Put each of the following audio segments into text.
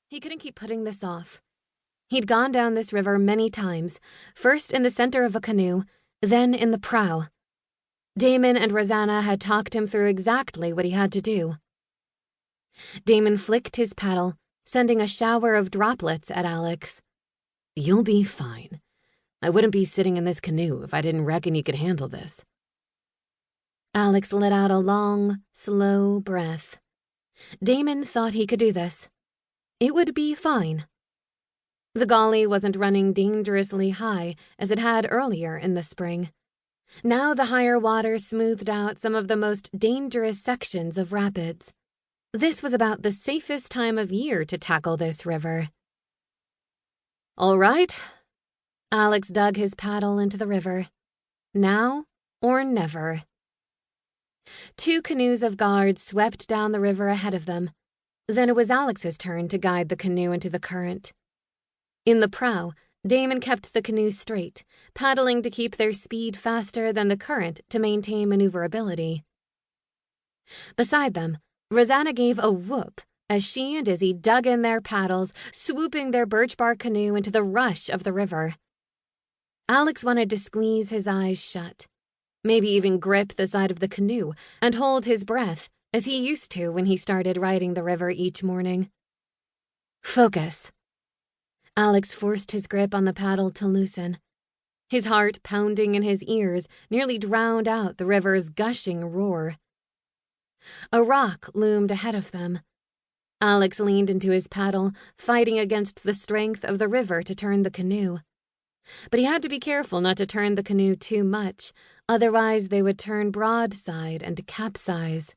He couldn't keep putting this off. He'd gone down this river many times, first in the center of a canoe, then in the prow. Damon and Rosanna had talked him through exactly what he had to do. Damon flicked his paddle, sending a shower of droplets at Alex. "You'll be fine. I wouldn't be sitting in this canoe if I didn't reckon you could handle this." Alex let out a long, slow breath. Damon thought he could do this. It would be fine. The gully wasn't running dangerously high as it had earlier in the spring. Now the higher water smoothed out some of the most dangerous sections of rapids. This was about the safest time of year to tackle this river. "All right." Alex dug his paddle into the river. Now or never. 2 canoes of guards swept down the river ahead of them. Then it was Alex's turn to guide the canoe into the current. In the prow, Damon kept the canoe straight, paddling to keep their speed faster than the current to maintain maneuverability. Beside them, Rosanna gave a whoop as she and Izzy dug in their paddles, swooping their birch bark canoe into the rush of the river. Alex wanted to squeeze his eyes shut, maybe even grip the side of the canoe and hold his breath as he used to when he started riding the river each morning. Focus. Alex forced his grip on the paddle to loosen. His heart pounding in his ears nearly drowned out the river's gushing roar. A rock loomed ahead of them. Alex leaned into his paddle, fighting against the strength of the river to turn the canoe. But he had to be careful not to turn the canoe too much, otherwise they would turn broadside and capsize.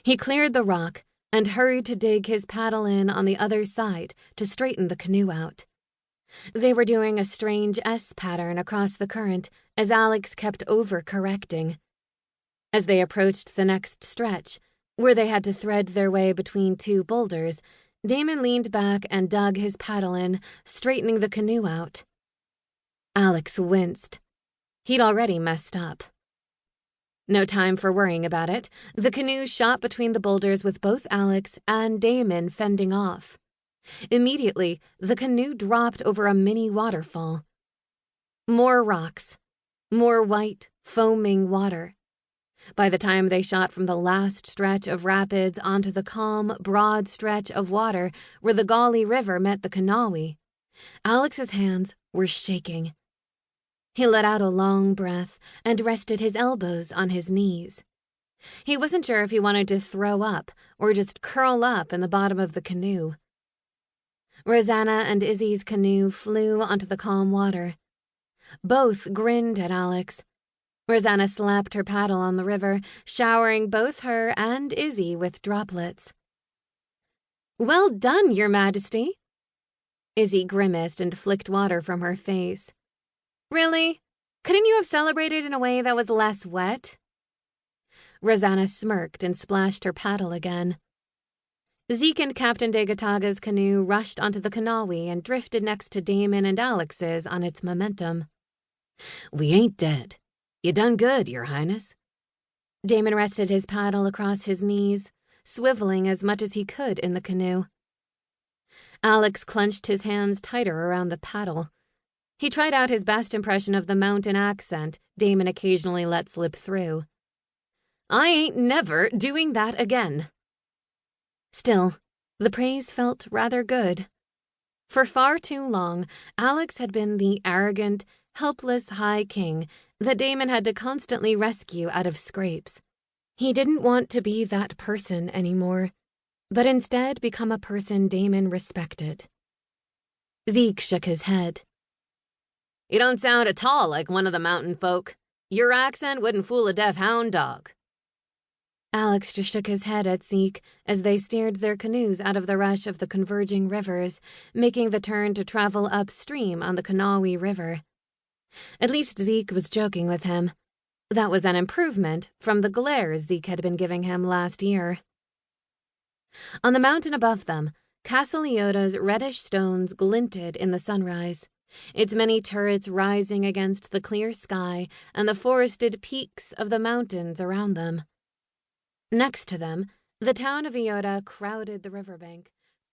He cleared the rock and hurried to dig his paddle in on the other side to straighten the canoe out. They were doing a strange S pattern across the current as Alex kept overcorrecting. As they approached the next stretch, where they had to thread their way between 2 boulders, Damon leaned back and dug his paddle in, straightening the canoe out. Alex winced. He'd already messed up. No time for worrying about it. The canoe shot between the boulders with both Alex and Damon fending off. Immediately, the canoe dropped over a mini waterfall. More rocks. More white, foaming water. By the time they shot from the last stretch of rapids onto the calm, broad stretch of water where the Gauley River met the Kanawha, Alex's hands were shaking. He let out a long breath and rested his elbows on his knees. He wasn't sure if he wanted to throw up or just curl up in the bottom of the canoe. Rosanna and Izzy's canoe flew onto the calm water. Both grinned at Alex. Rosanna slapped her paddle on the river, showering both her and Izzy with droplets. "Well done, Your Majesty." Izzy grimaced and flicked water from her face. "Really? Couldn't you have celebrated in a way that was less wet?" Rosanna smirked and splashed her paddle again. Zeke and Captain Degataga's canoe rushed onto the Kanawha and drifted next to Damon and Alex's on its momentum. "We ain't dead. You done good, Your Highness." Damon rested his paddle across his knees, swiveling as much as he could in the canoe. Alex clenched his hands tighter around the paddle. He tried out his best impression of the mountain accent Damon occasionally let slip through. "I ain't never doing that again." Still, the praise felt rather good. For far too long, Alex had been the arrogant, helpless High King that Damon had to constantly rescue out of scrapes. He didn't want to be that person anymore, but instead become a person Damon respected. Zeke shook his head. "You don't sound at all like one of the mountain folk. Your accent wouldn't fool a deaf hound dog." Alex just shook his head at Zeke as they steered their canoes out of the rush of the converging rivers, making the turn to travel upstream on the Kanawha River. At least Zeke was joking with him. That was an improvement from the glare Zeke had been giving him last year. On the mountain above them, Castle Ioda's reddish stones glinted in the sunrise, its many turrets rising against the clear sky and the forested peaks of the mountains around them. Next to them, the town of Ioda crowded the riverbank.